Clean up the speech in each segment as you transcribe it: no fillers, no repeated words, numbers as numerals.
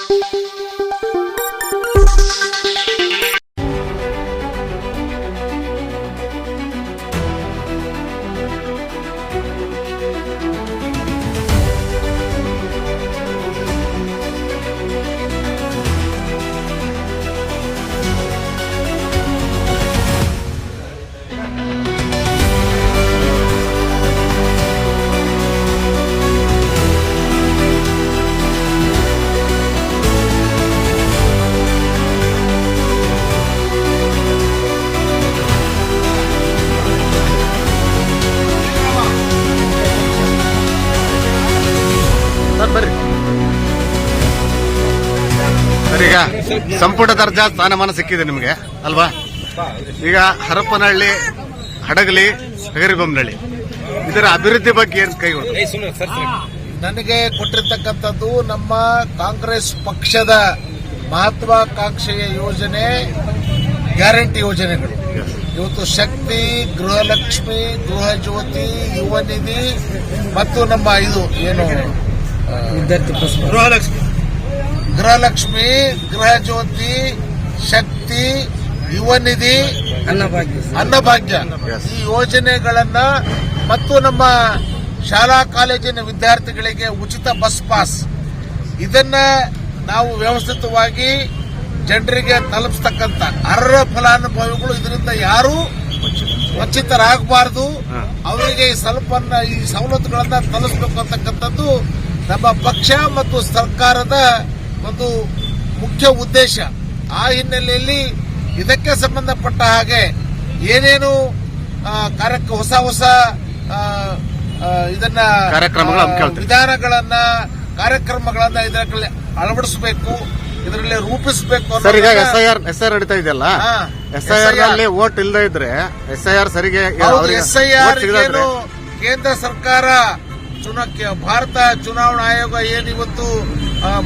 ಈಗ ಸಂಪುಟ ದರ್ಜಾ ಸ್ಥಾನಮಾನ ಸಿಕ್ಕಿದೆ ನಿಮಗೆ ಅಲ್ವಾ? ಈಗ ಹರಪನಹಳ್ಳಿ, ಹಡಗಲಿ, ಹಗರಿಬೊಮ್ಮನಹಳ್ಳಿ ಇದರ ಅಭಿವೃದ್ಧಿ ಬಗ್ಗೆ ಏನು ಕೈಗೊಂಡು? ನನಗೆ ಕೊಟ್ಟಿರ್ತಕ್ಕಂಥದ್ದು ನಮ್ಮ ಕಾಂಗ್ರೆಸ್ ಪಕ್ಷದ ಮಹತ್ವಾಕಾಂಕ್ಷೆಯ ಯೋಜನೆ, ಗ್ಯಾರಂಟಿ ಯೋಜನೆಗಳು. ಇವತ್ತು ಶಕ್ತಿ, ಗೃಹಲಕ್ಷ್ಮಿ, ಗೃಹ ಜ್ಯೋತಿ, ಯುವ ನಿಧಿ ಮತ್ತು ನಮ್ಮ ಇದು ಏನು ಗೃಹಲಕ್ಷ್ಮಿ, ಗೃಹ ಜ್ಯೋತಿ, ಶಕ್ತಿ, ಯುವ ನಿಧಿ, ಅನ್ನಭಾಗ್ಯ ಈ ಯೋಜನೆಗಳನ್ನ ಮತ್ತು ನಮ್ಮ ಶಾಲಾ ಕಾಲೇಜಿನ ವಿದ್ಯಾರ್ಥಿಗಳಿಗೆ ಉಚಿತ ಬಸ್ ಪಾಸ್ ಇದನ್ನ ನಾವು ವ್ಯವಸ್ಥಿತವಾಗಿ ಜನರಿಗೆ ತಲುಪಿಸ್ತಕ್ಕಂಥ ಅರ್ಹ ಫಲಾನುಭವಿಗಳು ಇದರಿಂದ ಯಾರು ವಂಚಿತರಾಗಬಾರದು, ಅವರಿಗೆ ಈ ಸವಲತ್ತುಗಳನ್ನ ತಲುಪಿಸಬೇಕು ಅಂತಕ್ಕಂಥದ್ದು ನಮ್ಮ ಪಕ್ಷ ಮತ್ತು ಸರ್ಕಾರದ ಒಂದು ಮುಖ್ಯ ಉದ್ದೇಶ. ಆ ಹಿನ್ನೆಲೆಯಲ್ಲಿ ಇದಕ್ಕೆ ಸಂಬಂಧಪಟ್ಟ ಹಾಗೆ ಏನೇನು ಹೊಸ ಇದನ್ನ ವಿಧಾನಗಳನ್ನ, ಕಾರ್ಯಕ್ರಮಗಳನ್ನ ಇದರಲ್ಲಿ ಅಳವಡಿಸಬೇಕು, ಇದರಲ್ಲಿ ರೂಪಿಸಬೇಕು. ಸರ್, ಈಗ ಎಸ್ಐಆರ್ ನಡೀತಾ ಇದೆಯಲ್ಲ, ಎಸ್ಐಆರ್ ನಲ್ಲಿ ವೋಟ್ ಇಲ್ಲದೆ ಇದ್ರೆ ಎಸ್ಐಆರ್ ಸರಿಗೆ ಎಸ್ಐಆರ್ ಏನು ಕೇಂದ್ರ ಸರ್ಕಾರ ಭಾರತ ಚುನಾವಣಾ ಆಯೋಗ ಏನಿವತ್ತು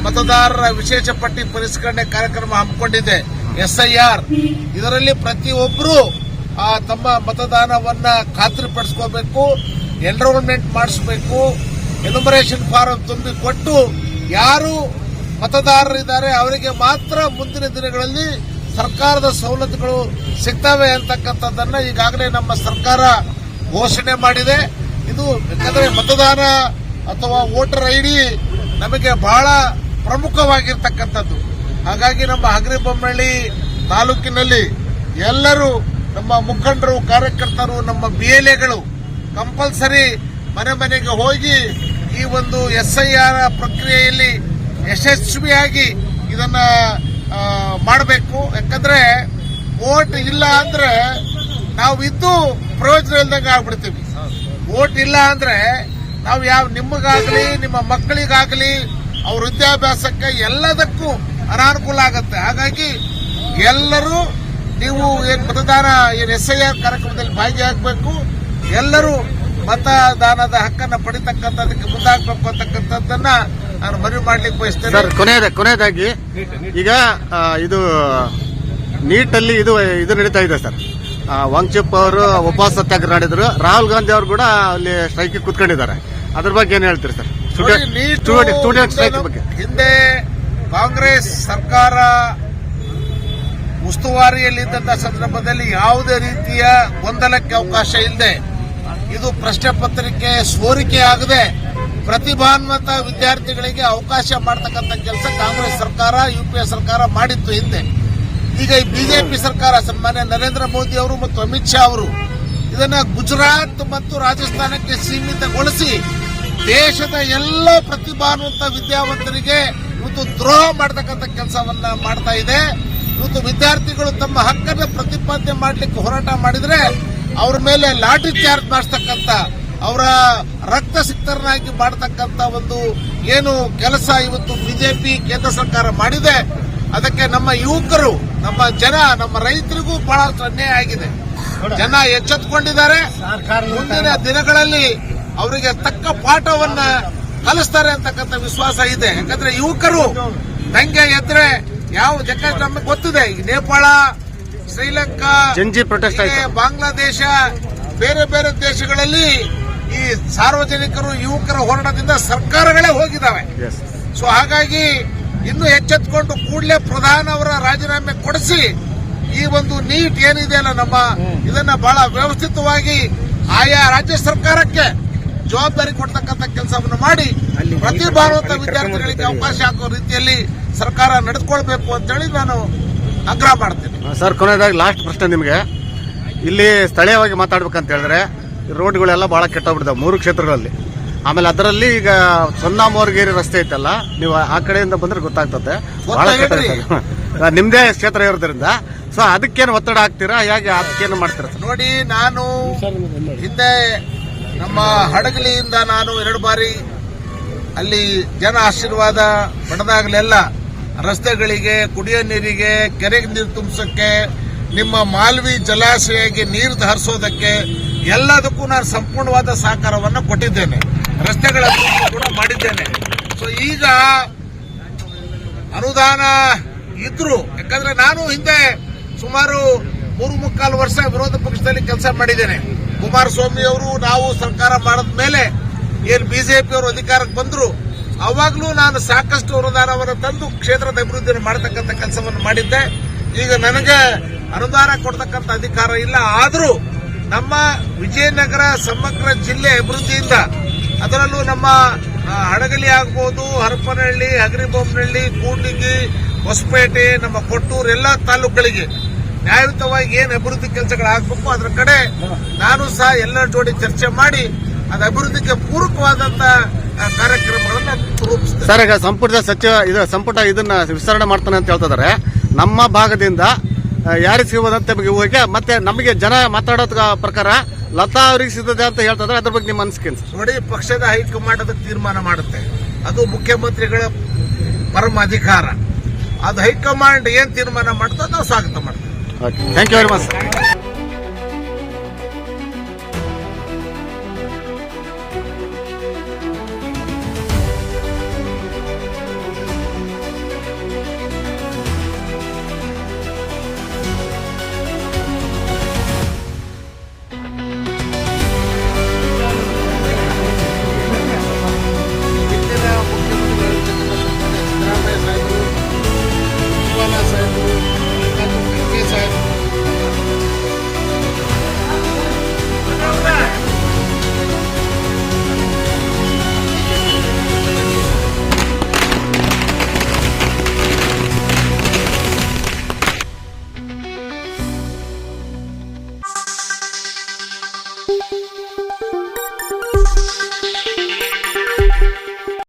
ಮತದಾರರ ವಿಶೇಷ ಪಟ್ಟಿ ಪರಿಷ್ಕರಣೆ ಕಾರ್ಯಕ್ರಮ ಹಮ್ಮಿಕೊಂಡಿದೆ, ಎಸ್ಐಆರ್, ಇದರಲ್ಲಿ ಪ್ರತಿಯೊಬ್ಬರು ತಮ್ಮ ಮತದಾನವನ್ನ ಖಾತ್ರಿಪಡಿಸ್ಕೋಬೇಕು, ಎನ್ರೋಲ್ಮೆಂಟ್ ಮಾಡಿಸಬೇಕು, ಎನ್ಯುಮರೇಷನ್ ಫಾರಂ ತುಂಬಿ ಕೊಟ್ಟು ಯಾರು ಮತದಾರರಿದ್ದಾರೆ ಅವರಿಗೆ ಮಾತ್ರ ಮುಂದಿನ ದಿನಗಳಲ್ಲಿ ಸರ್ಕಾರದ ಸವಲತ್ತುಗಳು ಸಿಗ್ತವೆ ಅಂತಕ್ಕಂಥದ್ದನ್ನ ಈಗಾಗಲೇ ನಮ್ಮ ಸರ್ಕಾರ ಘೋಷಣೆ ಮಾಡಿದೆ. ಇದು ಯಾಕಂದ್ರೆ ಮತದಾನ ಅಥವಾ ವೋಟರ್ ಐಡಿ ನಮಗೆ ಬಹಳ ಪ್ರಮುಖವಾಗಿರ್ತಕ್ಕಂಥದ್ದು. ಹಾಗಾಗಿ ನಮ್ಮ ಹಗರಿಬೊಮ್ಮನಹಳ್ಳಿ ತಾಲೂಕಿನಲ್ಲಿ ಎಲ್ಲರೂ ನಮ್ಮ ಮುಖಂಡರು, ಕಾರ್ಯಕರ್ತರು, ನಮ್ಮ ಬಿಎಲ್ಎಗಳು ಕಂಪಲ್ಸರಿ ಮನೆ ಮನೆಗೆ ಹೋಗಿ ಈ ಒಂದು ಎಸ್ಐಆರ್ ಪ್ರಕ್ರಿಯೆಯಲ್ಲಿ ಯಶಸ್ವಿಯಾಗಿ ಇದನ್ನ ಮಾಡಬೇಕು. ಯಾಕಂದ್ರೆ ವೋಟ್ ಇಲ್ಲ ಅಂದ್ರೆ ನಾವು ಇದ್ದು ಪ್ರಯೋಜನ ಇಲ್ದಂಗೆ ಆಗ್ಬಿಡ್ತೀವಿ. ವೋಟ್ ಇಲ್ಲ ಅಂದ್ರೆ ನಾವು ನಿಮಗಾಗಲಿ ನಿಮ್ಮ ಮಕ್ಕಳಿಗಾಗಲಿ ಅವ್ರ ವಿದ್ಯಾಭ್ಯಾಸಕ್ಕೆ ಎಲ್ಲದಕ್ಕೂ ಅನಾನುಕೂಲ ಆಗುತ್ತೆ. ಹಾಗಾಗಿ ಎಲ್ಲರೂ ನೀವು ಮತದಾನ ಎಸ್ಐಆರ್ ಕಾರ್ಯಕ್ರಮದಲ್ಲಿ ಭಾಗಿಯಾಗಬೇಕು, ಎಲ್ಲರೂ ಮತದಾನದ ಹಕ್ಕನ್ನು ಪಡಿತಕ್ಕಂಥದಕ್ಕೆ ಮುಂದಾಗಬೇಕು ಅಂತಕ್ಕಂಥದ್ದನ್ನ ನಾನು ಮನವಿ ಮಾಡ್ಲಿಕ್ಕೆ ಬಯಸ್ತೇನೆ. ಸರ್, ಕೊನೆಯದಾಗಿ ಈಗ ಇದು ನೀಟಲ್ಲಿ ಇದು ನಡೀತಾ ಇದೆ ಸರ್. ವಾಂಗ್ಚುಕ್ ಅವರು ಉಪವಾಸ ಸತ್ಯಾಗ್ರಹ ನಡೆದ್ರು, ರಾಹುಲ್ ಗಾಂಧಿ ಅವರು ಕೂಡ ಅಲ್ಲಿ ಸ್ಟ್ರೈಕ್ ಕೂತ್ಕೊಂಡಿದ್ದಾರೆ. ಅದ್ರ ಬಗ್ಗೆ ಏನ್ ಹೇಳ್ತೀರಿ ಸರ್? ಸ್ಟೂಡೆಂಟ್ ಸ್ಟ್ರೈಕ್ ಬಗ್ಗೆ ಹಿಂದೆ ಕಾಂಗ್ರೆಸ್ ಸರ್ಕಾರ ಉಸ್ತುವಾರಿಯಲ್ಲಿದ್ದಂತಹ ಸಂದರ್ಭದಲ್ಲಿ ಯಾವುದೇ ರೀತಿಯ ಗೊಂದಲಕ್ಕೆ ಅವಕಾಶ ಇಲ್ಲದೆ, ಇದು ಪ್ರಶ್ನೆ ಪತ್ರಿಕೆ ಸೋರಿಕೆ ಆಗದೆ ಪ್ರತಿಭಾನ್ವಿತ ವಿದ್ಯಾರ್ಥಿಗಳಿಗೆ ಅವಕಾಶ ಮಾಡತಕ್ಕಂಥ ಕೆಲಸ ಕಾಂಗ್ರೆಸ್ ಸರ್ಕಾರ, ಯುಪಿಎ ಸರ್ಕಾರ ಮಾಡಿತ್ತು ಹಿಂದೆ. ಈಗ ಈ ಬಿಜೆಪಿ ಸರ್ಕಾರ, ಸನ್ಮಾನ್ಯ ನರೇಂದ್ರ ಮೋದಿ ಅವರು ಮತ್ತು ಅಮಿತ್ ಶಾ ಅವರು ಇದನ್ನ ಗುಜರಾತ್ ಮತ್ತು ರಾಜಸ್ಥಾನಕ್ಕೆ ಸೀಮಿತಗೊಳಿಸಿ ದೇಶದ ಎಲ್ಲ ಪ್ರತಿಭಾನ್ವಿತ ವಿದ್ಯಾವಂತರಿಗೆ ಇವತ್ತು ದ್ರೋಹ ಮಾಡತಕ್ಕಂಥ ಕೆಲಸವನ್ನ ಮಾಡ್ತಾ ಇದೆ. ಇವತ್ತು ವಿದ್ಯಾರ್ಥಿಗಳು ತಮ್ಮ ಹಕ್ಕನ್ನು ಪ್ರತಿಪಾದನೆ ಮಾಡಲಿಕ್ಕೆ ಹೋರಾಟ ಮಾಡಿದ್ರೆ ಅವ್ರ ಮೇಲೆ ಲಾಠಿ ಚಾರ್ಜ್ ಮಾಡಿಸ್ತಕ್ಕಂಥ, ಅವರ ರಕ್ತ ಸಿಕ್ತರನಾಗಿ ಮಾಡತಕ್ಕಂಥ ಒಂದು ಏನು ಕೆಲಸ ಇವತ್ತು ಬಿಜೆಪಿ ಕೇಂದ್ರ ಸರ್ಕಾರ ಮಾಡಿದೆ. ಅದಕ್ಕೆ ನಮ್ಮ ಯುವಕರು, ನಮ್ಮ ಜನ, ನಮ್ಮ ರೈತರಿಗೂ ಬಹಳಷ್ಟು ಅನ್ಯಾಯ ಆಗಿದೆ. ಜನ ಎಚ್ಚೆತ್ತುಕೊಂಡಿದ್ದಾರೆ. ಮುಂದಿನ ದಿನಗಳಲ್ಲಿ ಅವರಿಗೆ ತಕ್ಕ ಪಾಠವನ್ನ ಕಲಿಸ್ತಾರೆ ಅಂತಕ್ಕಂಥ ವಿಶ್ವಾಸ ಇದೆ. ಯಾಕಂದ್ರೆ ಯುವಕರು ದಂಗೆ ಎದ್ರೆ ಯಾವ ಜಗತ್ತು ನಮಗೆ ಗೊತ್ತಿದೆ. ನೇಪಾಳ, ಶ್ರೀಲಂಕಾ, ಬಾಂಗ್ಲಾದೇಶ, ಬೇರೆ ಬೇರೆ ದೇಶಗಳಲ್ಲಿ ಈ ಸಾರ್ವಜನಿಕರು, ಯುವಕರ ಹೋರಾಟದಿಂದ ಸರ್ಕಾರಗಳೇ ಹೋಗಿದ್ದಾವೆ. ಸೊ ಹಾಗಾಗಿ ಇನ್ನು ಎಚ್ಚೆತ್ತುಕೊಂಡು ಕೂಡಲೇ ಪ್ರಧಾನ ಅವರ ರಾಜೀನಾಮೆ ಕೊಡಿಸಿ ಈ ಒಂದು ನೀಟ್ ಏನಿದೆ ಅಲ್ಲ ನಮ್ಮ ಇದನ್ನ ಬಹಳ ವ್ಯವಸ್ಥಿತವಾಗಿ ಆಯಾ ರಾಜ್ಯ ಸರ್ಕಾರಕ್ಕೆ ಜವಾಬ್ದಾರಿ ಕೊಡ್ತಕ್ಕಂಥ ಕೆಲಸವನ್ನು ಮಾಡಿ ಪ್ರತಿಭಾವಂತ ವಿದ್ಯಾರ್ಥಿಗಳಿಗೆ ಅವಕಾಶ ಹಾಕುವ ರೀತಿಯಲ್ಲಿ ಸರ್ಕಾರ ನಡೆದುಕೊಳ್ಬೇಕು ಅಂತೇಳಿ ನಾನು ಆಗ್ರಹ ಮಾಡ್ತೇನೆ. ಸರ್, ಕೊನೆಯದಾಗಿ ಲಾಸ್ಟ್ ಪ್ರಶ್ನೆ ನಿಮಗೆ. ಇಲ್ಲಿ ಸ್ಥಳೀಯವಾಗಿ ಮಾತಾಡ್ಬೇಕಂತ ಹೇಳಿದ್ರೆ ರೋಡ್ಗಳೆಲ್ಲ ಬಹಳ ಕೆಟ್ಟೋಗ್ಬಿಟ್ಟಿದೆ 3 ಕ್ಷೇತ್ರಗಳಲ್ಲಿ. ಆಮೇಲೆ ಅದರಲ್ಲಿ ಈಗ ಸೊನ್ನಾಮೋರ್ಗೇರಿ ರಸ್ತೆ ಐತಲ್ಲ, ನೀವು ಆ ಕಡೆಯಿಂದ ಬಂದ್ರೆ ಗೊತ್ತಾಗ್ತದೆ ಬಹಳ ಕೆಟ್ಟ ನಿಮ್ದೇ ಕ್ಷೇತ್ರ ಇರೋದ್ರಿಂದ. ಸೊ ಅದಕ್ಕೇನು ಒತ್ತಡ ಹಾಕ್ತೀರಾ, ಹೇಗೆ ಅದಕ್ಕೇನು ಮಾಡ್ತೀರಾ? ನೋಡಿ, ನಾನು ಹಿಂದೆ ನಮ್ಮ ಹಡಗಲಿಯಿಂದ ನಾನು 2 ಬಾರಿ ಅಲ್ಲಿ ಜನ ಆಶೀರ್ವಾದ ಪಡೆದಾಗಲೆಲ್ಲ ರಸ್ತೆಗಳಿಗೆ, ಕುಡಿಯೋ ನೀರಿಗೆ, ಕೆರೆಗೆ ನೀರು ತುಂಬಿಸಕ್ಕೆ, ನಿಮ್ಮ ಮಾಲ್ವಿ ಜಲಾಶಯಕ್ಕೆ ನೀರು ಹರಿಸೋದಕ್ಕೆ ಎಲ್ಲದಕ್ಕೂ ನಾನು ಸಂಪೂರ್ಣವಾದ ಸಹಕಾರವನ್ನು ಕೊಟ್ಟಿದ್ದೇನೆ. ರಸ್ತೆಗಳ ಅಭಿವೃದ್ಧಿ ಕೂಡ ಮಾಡಿದ್ದೇನೆ. ಸೊ ಈಗ ಅನುದಾನ ಇದ್ರು, ಯಾಕಂದ್ರೆ ನಾನು ಹಿಂದೆ ಸುಮಾರು 3.25 ವರ್ಷ ವಿರೋಧ ಪಕ್ಷದಲ್ಲಿ ಕೆಲಸ ಮಾಡಿದ್ದೇನೆ. ಕುಮಾರಸ್ವಾಮಿ ಅವರು ನಾವು ಸರ್ಕಾರ ಮಾಡಿದ ಮೇಲೆ ಏನ್ ಬಿಜೆಪಿ ಅವರು ಅಧಿಕಾರಕ್ಕೆ ಬಂದ್ರು, ಅವಾಗ್ಲೂ ನಾನು ಸಾಕಷ್ಟು ಅನುದಾನವನ್ನು ತಂದು ಕ್ಷೇತ್ರದ ಅಭಿವೃದ್ಧಿಯನ್ನು ಮಾಡತಕ್ಕಂಥ ಕೆಲಸವನ್ನು ಮಾಡಿದ್ದೆ. ಈಗ ನನಗೆ ಅನುದಾನ ಕೊಡ್ತಕ್ಕಂಥ ಅಧಿಕಾರ ಇಲ್ಲ. ಆದರೂ ನಮ್ಮ ವಿಜಯನಗರ ಸಮಗ್ರ ಜಿಲ್ಲೆ ಅಭಿವೃದ್ಧಿಯಿಂದ, ಅದರಲ್ಲೂ ನಮ್ಮ ಹಡಗಲಿ ಆಗ್ಬೋದು, ಹರಪನಹಳ್ಳಿ, ಹಗರಿಬೊಮ್ಮನಹಳ್ಳಿ, ಕೂಡ್ಲಿಗಿ, ಹೊಸಪೇಟೆ, ನಮ್ಮ ಕೊಟ್ಟೂರು ಎಲ್ಲ ತಾಲೂಕುಗಳಿಗೆ ನ್ಯಾಯಯುತವಾಗಿ ಏನು ಅಭಿವೃದ್ಧಿ ಕೆಲಸಗಳಾಗಬೇಕು ಅದರ ಕಡೆ ನಾನು ಸಹ ಎಲ್ಲರ ಜೋಡಿ ಚರ್ಚೆ ಮಾಡಿ ಅದು ಅಭಿವೃದ್ಧಿಗೆ ಪೂರಕವಾದಂತ ಕಾರ್ಯಕ್ರಮಗಳನ್ನು ರೂಪಿಸ್ತೇನೆ. ಸರ್, ಈಗ ಸಂಪುಟ ಇದನ್ನ ವಿಸ್ತರಣೆ ಮಾಡ್ತಾನೆ ಅಂತ ಹೇಳ್ತಿದ್ದಾರೆ. ನಮ್ಮ ಭಾಗದಿಂದ ಯಾರಿಗೆ ಸಿಗಬಹುದಂತ ಹೋಗಿ ಮತ್ತೆ ನಮಗೆ ಜನ ಮಾತಾಡೋದ ಪ್ರಕಾರ ಲತಾ ಅವರಿಗೆ ಸಿದ್ಧತೆ ಅಂತ ಹೇಳ್ತಿದ್ರೆ, ಅದ್ರ ಬಗ್ಗೆ ನಿಮ್ಮ ಅನಿಸಿಕೆ? ನೋಡಿ, ಪಕ್ಷದ ಹೈಕಮಾಂಡ್ ಅದಕ್ಕೆ ತೀರ್ಮಾನ ಮಾಡುತ್ತೆ. ಅದು ಮುಖ್ಯಮಂತ್ರಿಗಳ ಪರಮ ಅಧಿಕಾರ. ಅದು ಹೈಕಮಾಂಡ್ ಏನ್ ತೀರ್ಮಾನ ಮಾಡ್ತದೆ ನಾವು ಸ್ವಾಗತ ಮಾಡ್ತೇವೆ. Thank you very much.